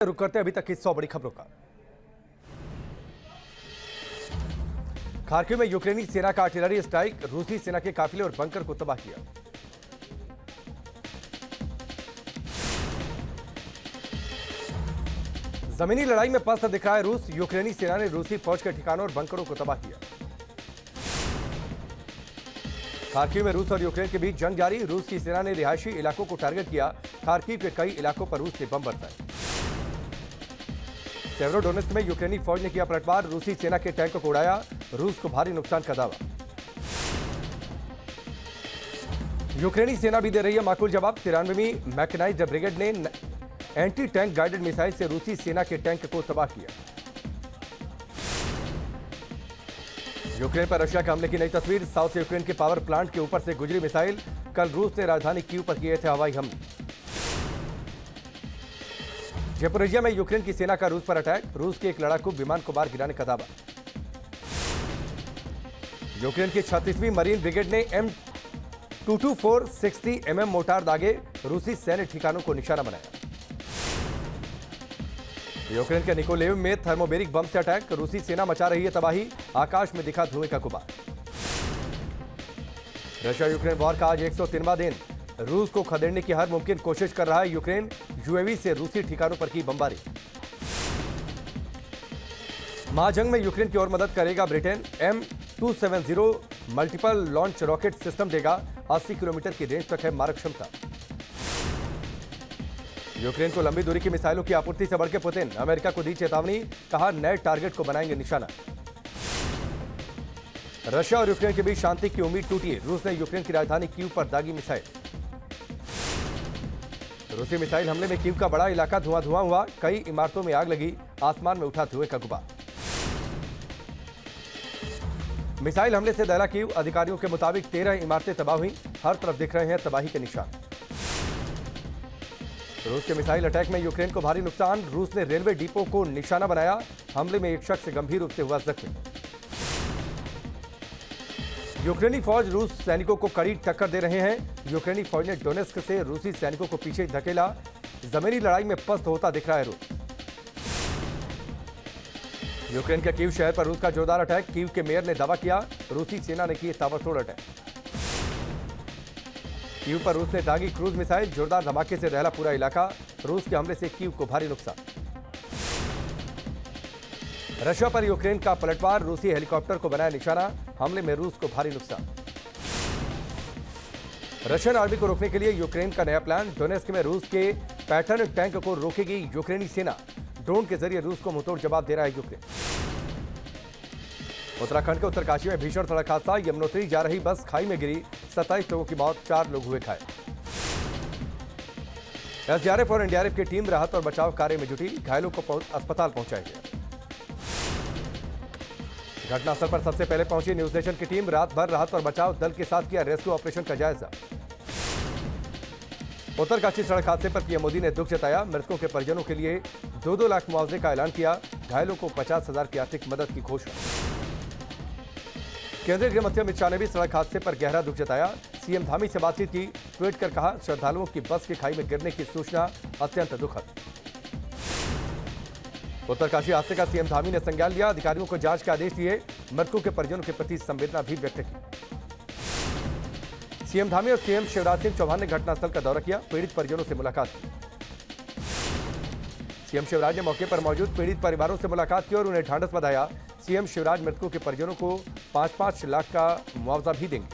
रुक करते हैं अभी तक की 100 बड़ी खबरों का। खार्किव में यूक्रेनी सेना का आर्टिलरी स्ट्राइक, रूसी सेना के काफिले और बंकर को तबाह किया। जमीनी लड़ाई में पस्त दिख रहा है रूस, यूक्रेनी सेना ने रूसी फौज के ठिकानों और बंकरों को तबाह किया। खार्किव में रूस और यूक्रेन के बीच जंग जारी, रूस की सेना ने रिहायशी इलाकों को टारगेट किया। खार्किव के कई इलाकों पर रूस ने बम बरसाए। सेवेरोडोनेत्स्क में यूक्रेनी फौज ने किया पलटवार, रूसी सेना के टैंकों को उड़ाया, रूस को भारी नुकसान का दावा। यूक्रेनी सेना भी दे रही है माकूल जवाब, 93वीं मैकेनाइज्ड ब्रिगेड ने एंटी टैंक गाइडेड मिसाइल से रूसी सेना के टैंक को तबाह किया। यूक्रेन पर रशिया के हमले की नई तस्वीर, साउथ यूक्रेन के पावर प्लांट के ऊपर से गुजरी मिसाइल, कल रूस ने राजधानी कीव पर किए थे हवाई हमले। ज़ेपोरिज़िया में यूक्रेन की सेना का रूस पर अटैक, रूस के एक लड़ाकू विमान को मार गिराने का दावा। यूक्रेन की 36वीं मरीन ब्रिगेड ने M224 60 mm मोर्टार दागे, रूसी सैन्य ठिकानों को निशाना बनाया। यूक्रेन के निकोलेव में थर्मोबेरिक बम से अटैक, रूसी सेना मचा रही है तबाही, आकाश में दिखा धुएं का गुबार। रशिया यूक्रेन वॉर का आज 103वां दिन, रूस को खदेड़ने की हर मुमकिन कोशिश कर रहा है यूक्रेन, यूएवी से रूसी ठिकानों पर की बमबारी। महाजंग में यूक्रेन की ओर मदद करेगा Britain, M270 multiple launch rocket system देगा, 80 किलोमीटर की रेंज तक है मारक क्षमता। यूक्रेन को लंबी दूरी की मिसाइलों की आपूर्ति से बढ़के पुतिन, अमेरिका को दी चेतावनी, कहा नए टारगेट को बनाएंगे निशाना। रशिया और यूक्रेन के बीच शांति की उम्मीद टूटी, रूस ने यूक्रेन की राजधानी कीव पर दागी मिसाइल। रूसी मिसाइल हमले में कीव का बड़ा इलाका धुआं धुआं हुआ, कई इमारतों में आग लगी, आसमान में उठा धुएं का गुबार। मिसाइल हमले से दहला कीव, अधिकारियों के मुताबिक 13 इमारतें तबाह हुई, हर तरफ दिख रहे हैं तबाही के निशान। रूस के मिसाइल अटैक में यूक्रेन को भारी नुकसान, रूस ने रेलवे डिपो को निशाना बनाया, हमले में एक शख्स गंभीर रूप से हुआ जख्मी। यूक्रेनी फौज रूस सैनिकों को कड़ी टक्कर दे रहे हैं, यूक्रेनी फौज ने डोनेस्क से रूसी सैनिकों को पीछे धकेला, जमीनी लड़ाई में पस्त होता दिख रहा है रूस। यूक्रेन के कीव शहर पर रूस का जोरदार अटैक, कीव के मेयर ने दावा किया, रूसी सेना ने किए ताबड़तोड़ अटैक। कीव पर रूस ने दागी क्रूज मिसाइल, जोरदार धमाके से दहला पूरा इलाका, रूस के हमले से कीव को भारी नुकसान। रशिया पर यूक्रेन का पलटवार, रूसी हेलीकॉप्टर को बनाया निशाना, हमले में रूस को भारी नुकसान। रशियन आर्मी को रोकने के लिए यूक्रेन का नया प्लान, डोनेस्क में रूस के पैटर्न टैंक को रोकेगी यूक्रेनी सेना, ड्रोन के जरिए रूस को मुंहतोड़ जवाब दे रहा है यूक्रेन। उत्तराखंड के उत्तरकाशी में भीषण सड़क हादसा, यमुनोत्री जा रही बस खाई में गिरी, 27 लोगों की मौत, 4 लोग हुए घायल। एसडीआरएफ और एनडीआरएफ की टीम राहत और बचाव कार्य में जुटी, घायलों को अस्पताल पहुंचाया गया। घटनास्थल पर सबसे पहले पहुंची न्यूज नेशन की टीम, रात भर राहत और बचाव दल के साथ किया रेस्क्यू ऑपरेशन का जायजा। उत्तरकाशी सड़क हादसे पर पीएम मोदी ने दुख जताया, मृतकों के परिजनों के लिए 2-2 लाख मुआवजे का ऐलान किया, घायलों को 50,000 की आर्थिक मदद की घोषणा। केंद्रीय गृह मंत्री अमित शाह ने भी सड़क हादसे पर गहरा दुख जताया, सीएम धामी से बातचीत की, ट्वीट कर कहा श्रद्धालुओं की बस की खाई में गिरने की सूचना अत्यंत दुखद। उत्तरकाशी हादसे का सीएम धामी ने संज्ञान लिया, अधिकारियों को जांच के आदेश दिए, मृतकों के परिजनों के प्रति संवेदना भी व्यक्त की। सीएम धामी और सीएम शिवराज सिंह चौहान ने घटनास्थल का दौरा किया, पीड़ित परिजनों से मुलाकात की। सीएम शिवराज ने मौके पर मौजूद पीड़ित परिवारों से मुलाकात की और उन्हें ढांढस बंधाया। सीएम शिवराज मृतकों के परिजनों को 5-5 लाख का मुआवजा भी देंगे।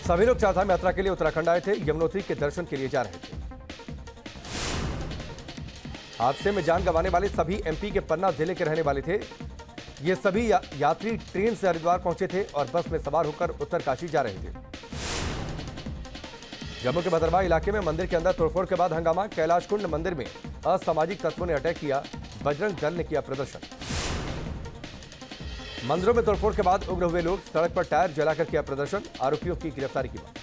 सभी लोग चारधाम यात्रा के लिए उत्तराखंड आए थे, यमुनोत्री के दर्शन के लिए जा रहे थे। हादसे में जान गंवाने वाले सभी एमपी के पन्ना जिले के रहने वाले थे। ये सभी यात्री ट्रेन से हरिद्वार पहुंचे थे और बस में सवार होकर उत्तरकाशी जा रहे थे। जम्मू के भदरवाह इलाके में मंदिर के अंदर तोड़फोड़ के बाद हंगामा, कैलाश कुंड मंदिर में असामाजिक तत्वों ने अटैक किया, बजरंग दल ने किया प्रदर्शन। मंदिरों में तोड़फोड़ के बाद उग्र हुए लोग सड़क पर टायर जलाकर किया प्रदर्शन, आरोपियों की गिरफ्तारी की मांग।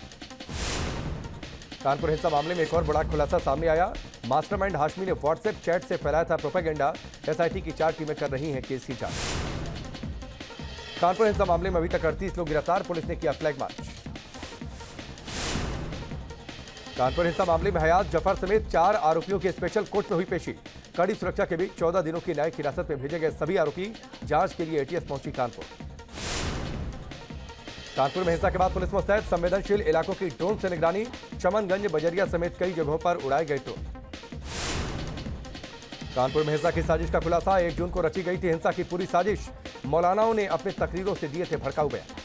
कानपुर हिंसा मामले में एक और बड़ा खुलासा सामने आया, मास्टरमाइंड हाशमी ने व्हाट्सएप चैट से फैलाया था प्रोपेगेंडा, एसआईटी की 4 टीमें कर रही हैं केस की जांच। कानपुर हिंसा मामले में अभी तक 38 लोग गिरफ्तार, पुलिस ने किया फ्लैग मार्च। कानपुर हिंसा मामले में हयात जफर समेत 4 आरोपियों की स्पेशल कोर्ट में हुई पेशी। कड़ी सुरक्षा के बीच 14 दिनों की न्यायिक हिरासत में भेजे गए सभी आरोपी जांच के लिए एटीएस पहुंची कानपुर। कानपुर में हिंसा के बाद पुलिस मुस्तैद, संवेदनशील इलाकों की ड्रोन से निगरानी। चमनगंज, बजरिया समेत कई जगहों पर उड़ाए गए ड्रोन। कानपुर में हिंसा की साजिश का खुलासा, 1 जून को रची गई थी हिंसा की पूरी साजिश। मौलानाओं ने अपनी तकरीरों से दिए थे भड़काऊ बयान।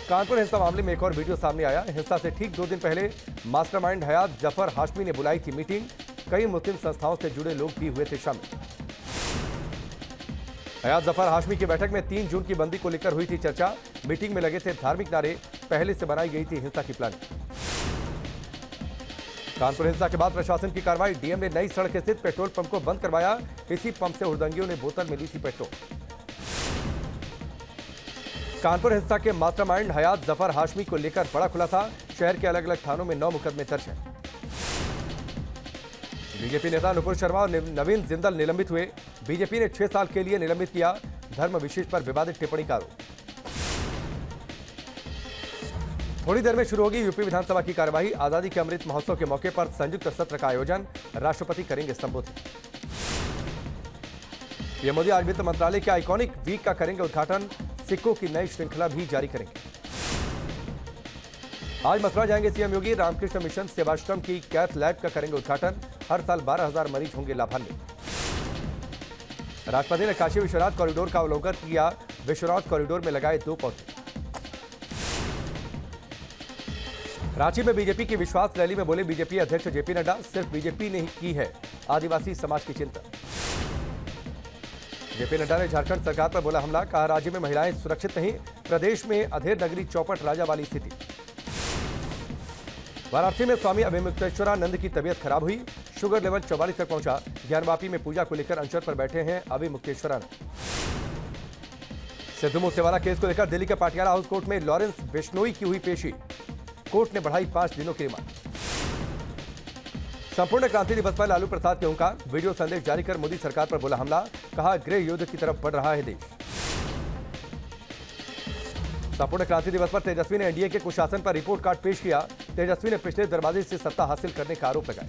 कानपुर हिंसा मामले में एक और वीडियो सामने आया। हिंसा से ठीक 2 दिन पहले मास्टरमाइंड हयात जफर हाशमी ने बुलाई थी मीटिंग। कई मुस्लिम संस्थाओं से जुड़े लोग भी हुए थे शामिल। हयात जफर हाशमी की बैठक में 3 जून की बंदी को लेकर हुई थी चर्चा। मीटिंग में लगे थे धार्मिक नारे। पहले से बनाई गई थी हिंसा की प्लानिंग। कानपुर हिंसा के बाद प्रशासन की कार्रवाई, डीएम ने नई सड़क स्थित पेट्रोल पंप को बंद करवाया। इसी पंप से हुड़दंगियों ने बोतल में ली थी पेट्रोल। कानपुर हिंसा के मास्टरमाइंड हयात जफर हाशमी को लेकर बड़ा खुलासा, शहर के अलग अलग थानों में 9 मुकदमे दर्ज हैं। बीजेपी नेता नुपुर शर्मा और नवीन जिंदल निलंबित हुए। बीजेपी ने 6 साल के लिए निलंबित किया। धर्म विशेष पर विवादित टिप्पणी का आरोप। थोड़ी देर में शुरू होगी यूपी विधानसभा की कार्यवाही। आजादी के अमृत महोत्सव के मौके पर संयुक्त सत्र का आयोजन, राष्ट्रपति करेंगे संबोधित। पीएम मोदी आज वित्त मंत्रालय के आइकॉनिक वीक का करेंगे उद्घाटन। सिक्कों की नई श्रृंखला भी जारी करेंगे। आज मथुरा जाएंगे सीएम योगी। रामकृष्ण मिशन सेवाश्रम की कैथ लैब का करेंगे उद्घाटन। हर साल 12,000 मरीज होंगे लाभान्वित। राष्ट्रपति ने काशी विश्वनाथ कॉरिडोर का अवलोकन किया। विश्वनाथ कॉरिडोर में लगाए 2 पौधे। रांची में बीजेपी की विश्वास रैली में बोले बीजेपी अध्यक्ष जेपी नड्डा, सिर्फ बीजेपी ने ही की है आदिवासी समाज की चिंता। जेपी नड्डा ने झारखंड सरकार पर बोला हमला, कहा राज्य में महिलाएं सुरक्षित नहीं। प्रदेश में अधेर नगरी चौपट राजा वाली स्थिति। वाराणसी में स्वामी अभिमुक्तेश्वरानंद की तबीयत खराब हुई। शुगर लेवल 44 तक पहुंचा। ज्ञानवापी में पूजा को लेकर अनशन पर बैठे हैं अभिमुक्तेश्वरानंद। सिद्धू मूसेवाला केस को लेकर दिल्ली के पाटियाला हाउस कोर्ट में लॉरेंस बिश्नोई की हुई पेशी। कोर्ट ने बढ़ाई 5 दिनों की रिमांड। संपूर्ण क्रांति दिवस पर लालू प्रसाद के हुंकार, वीडियो संदेश जारी कर मोदी सरकार पर बोला हमला, कहा गृह युद्ध की तरफ बढ़ रहा है देश। संपूर्ण क्रांति दिवस पर तेजस्वी ने एनडीए के कुशासन पर रिपोर्ट कार्ड पेश किया। तेजस्वी ने पिछले दरवाजे से सत्ता हासिल करने का आरोप लगाया।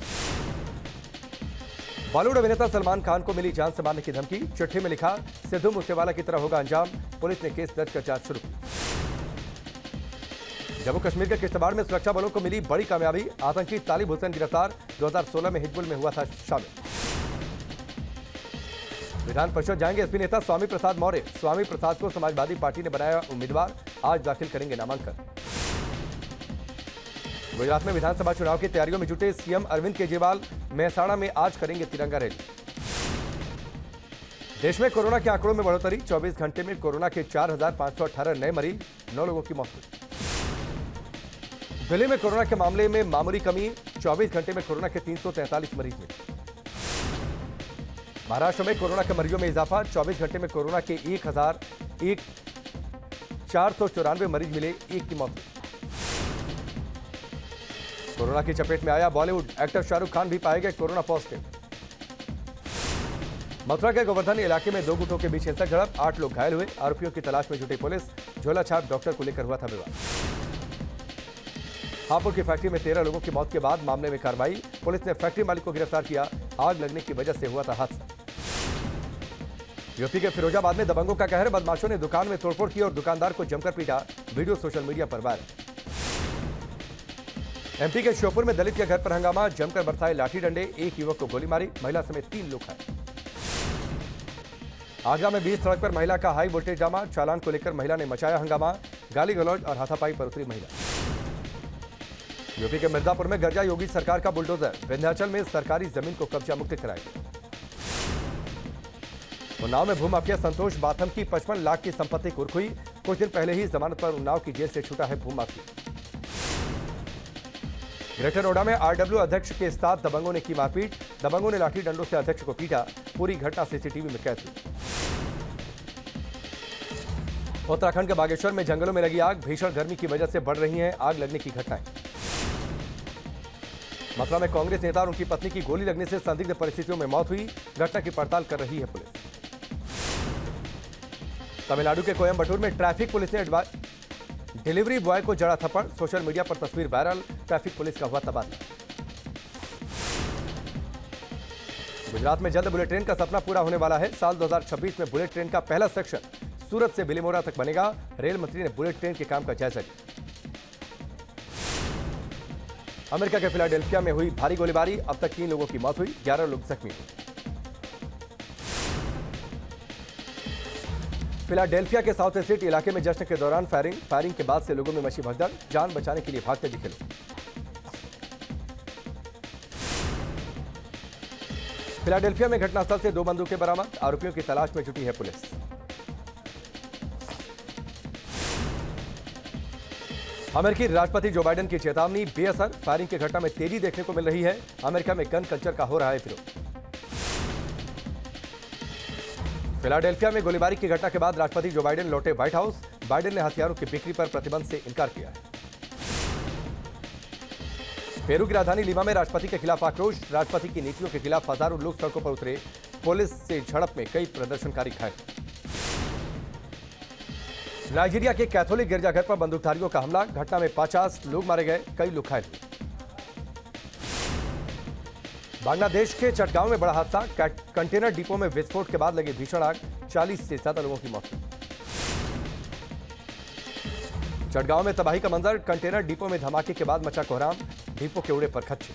बॉलीवुड अभिनेता सलमान खान को मिली जान से मारने की धमकी। चिट्ठी में लिखा सिद्धू मूसेवाला की तरह होगा अंजाम। पुलिस ने केस दर्ज कर जांच शुरू की। जम्मू कश्मीर के किश्तवाड़ में सुरक्षा बलों को मिली बड़ी कामयाबी। आतंकी तालिब हुसैन गिरफ्तार, 2016 में हिजबुल में हुआ था शामिल। विधान परिषद जाएंगे एसपी नेता स्वामी प्रसाद मौर्य। स्वामी प्रसाद को समाजवादी पार्टी ने बनाया उम्मीदवार, आज दाखिल करेंगे नामांकन। गुजरात में विधानसभा चुनाव की तैयारियों में जुटे सीएम अरविंद केजरीवाल। मेहसाणा में आज करेंगे तिरंगा रैली। देश में कोरोना के आंकड़ों में बढ़ोतरी। 24 घंटे में कोरोना के 4,518 नए मरीज, 9 लोगों की मौत हुई। दिल्ली में कोरोना के मामले में मामूली कमी। 24 घंटे में कोरोना के 343 मरीज मिले। महाराष्ट्र में कोरोना के मरीजों में इजाफा। 24 घंटे में कोरोना के 494 मरीज मिले, 1 की मौत हुई। कोरोना की चपेट में आया बॉलीवुड। एक्टर शाहरुख खान भी पाए गए कोरोना पॉजिटिव। मथुरा के गोवर्धन इलाके में 2 गुटों के बीच हिंसक झड़प, 8 लोग घायल हुए। आरोपियों की तलाश में जुटी पुलिस। झोला छाप डॉक्टर को लेकर हुआ था विवाद। हापुड़ की फैक्ट्री में 13 लोगों की मौत के बाद मामले में कार्रवाई। पुलिस ने फैक्ट्री मालिक को गिरफ्तार किया। आग लगने की वजह से हुआ था हादसा। यूपी के फिरोजाबाद में दबंगों का कहर। बदमाशों ने दुकान में तोड़फोड़ की और दुकानदार को जमकर पीटा। वीडियो सोशल मीडिया पर वायरल। एमपी के श्योपुर में दलित के घर पर हंगामा। जमकर बरसाए लाठी डंडे। एक युवक को गोली मारी। महिला समेत 3 लोग घायल। आगरा में बीच सड़क पर महिला का हाई वोल्टेज ड्रामा। चालान को लेकर महिला ने मचाया हंगामा। गाली गलौज और हाथापाई पर उतरी महिला। यूपी के मिर्जापुर में गर्जा योगी सरकार का बुलडोजर। विंध्याचल में सरकारी जमीन को कब्जा मुक्त कराया। उन्नाव में भूमाफिया संतोष बाथम की 55 लाख की संपत्ति कुर्क हुई। कुछ दिन पहले ही जमानत पर उन्नाव की जेल से छूटा है भूमाफिया। ग्रेटर नोएडा में आरडब्ल्यू अध्यक्ष के साथ दबंगों ने की मारपीट। दबंगों ने लाठी डंडों से अध्यक्ष को पीटा। पूरी घटना सीसीटीवी में कैद हुई। उत्तराखंड के बागेश्वर में जंगलों में लगी आग। भीषण गर्मी की वजह से बढ़ रही हैं आग लगने की घटनाएं। मथुरा में कांग्रेस नेता और उनकी पत्नी की गोली लगने से संदिग्ध परिस्थितियों में मौत हुई। घटना की पड़ताल कर रही है पुलिस। तमिलनाडु के कोयम्बटूर में ट्रैफिक पुलिस ने डिलीवरी बॉय को जड़ा थप्पड़, सोशल मीडिया पर तस्वीर वायरल, ट्रैफिक पुलिस का हुआ तबादला। गुजरात में जल्द बुलेट ट्रेन का सपना पूरा होने वाला है। साल 2026 में बुलेट ट्रेन का पहला सेक्शन सूरत से बिलीमोरा तक बनेगा। रेल मंत्री ने बुलेट ट्रेन के काम का जायजा लिया। अमेरिका के फिलाडेल्फिया में हुई भारी गोलीबारी, अब तक 3 लोगों की मौत हुई, 11 लोग जख्मी हुए। फिलाडेल्फिया के साउथ स्ट्रीट इलाके में जश्न के दौरान फायरिंग के बाद से लोगों में मची भगदड़, जान बचाने के लिए भागते दिखे लोग। फिलाडेल्फिया में घटनास्थल से 2 बंदूकें बरामद, आरोपियों की तलाश में जुटी है पुलिस। अमेरिकी राष्ट्रपति जो बाइडेन की चेतावनी बेअसर, फायरिंग की घटना में तेजी देखने को मिल रही है। अमेरिका में गन कल्चर का हो रहा है विरोध। फिलाडेल्फिया में गोलीबारी की घटना के बाद राष्ट्रपति जो बाइडेन लौटे व्हाइट हाउस। बाइडेन ने हथियारों की बिक्री पर प्रतिबंध से इनकार किया है। पेरू की राजधानी लीमा में राष्ट्रपति के खिलाफ आक्रोश, राष्ट्रपति की नीतियों के खिलाफ हजारों लोग सड़कों पर उतरे। पुलिस से झड़प में कई प्रदर्शनकारी घायल। नाइजीरिया के कैथोलिक गिरजाघर पर बंदूकधारियों का हमला, घटना में 50 लोग मारे गए, कई लोग घायल हुए। बांग्लादेश के चटगांव में बड़ा हादसा, कंटेनर डिपो में विस्फोट के बाद लगी भीषण आग, 40 से ज्यादा लोगों की मौत हुई। चटगांव में तबाही का मंजर, कंटेनर डिपो में धमाके के बाद मचा कोहराम, डिपो के उड़े पर खच्चे।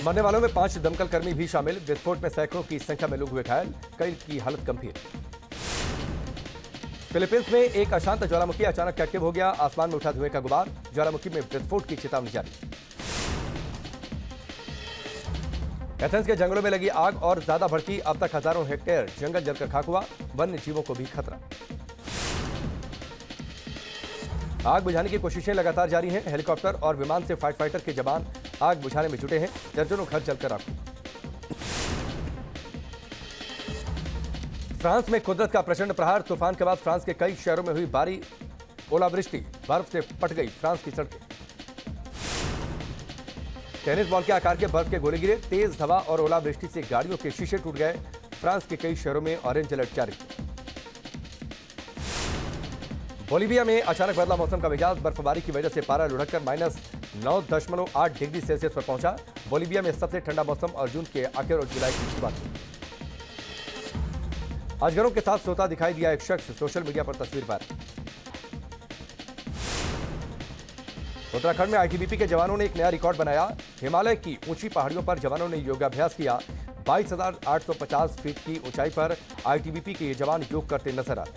मरने वालों में 5 दमकल कर्मी भी शामिल, विस्फोट में सैकड़ों की संख्या में लोग हुए घायल, कई की हालत गंभीर। फिलीपींस में एक अशांत ज्वालामुखी अचानक एक्टिव हो गया, आसमान में उठा धुएं का गुबार, ज्वालामुखी में विस्फोट की चेतावनी जारी। एथेंस के जंगलों में लगी आग और ज्यादा भड़की, अब तक हजारों हेक्टेयर जंगल जलकर खाक हुआ, वन्य जीवों को भी खतरा। आग बुझाने की कोशिशें लगातार जारी हैं, हेलीकॉप्टर और विमान से फाइटर के जवान आग बुझाने में जुटे हैं, दर्जनों घर जलकर राख। फ्रांस में कुदरत का प्रचंड प्रहार, तूफान के बाद फ्रांस के कई शहरों में हुई भारी ओलावृष्टि, बर्फ से फट गई फ्रांस की सड़कें। टेनिस बॉल के आकार के बर्फ के गोले गिरे, तेज हवा और ओलावृष्टि से गाड़ियों के शीशे टूट गए, फ्रांस के कई शहरों में ऑरेंज अलर्ट जारी। बोलीविया में अचानक बदला मौसम का मिजाज, बर्फबारी की वजह से पारा लुढ़ककर -9.8 डिग्री सेल्सियस पर पहुंचा। बोलीविया में सबसे ठंडा मौसम और जून के आखिर और जुलाई की शुरुआत हुई। अजगरों के साथ सोता दिखाई दिया एक शख्स, सोशल मीडिया पर तस्वीर वायरल। उत्तराखंड में आईटीबीपी के जवानों ने एक नया रिकॉर्ड बनाया, हिमालय की ऊंची पहाड़ियों पर जवानों ने योगाभ्यास किया। 22,850 फीट की ऊंचाई पर आईटीबीपी के ये जवान योग करते नजर आए।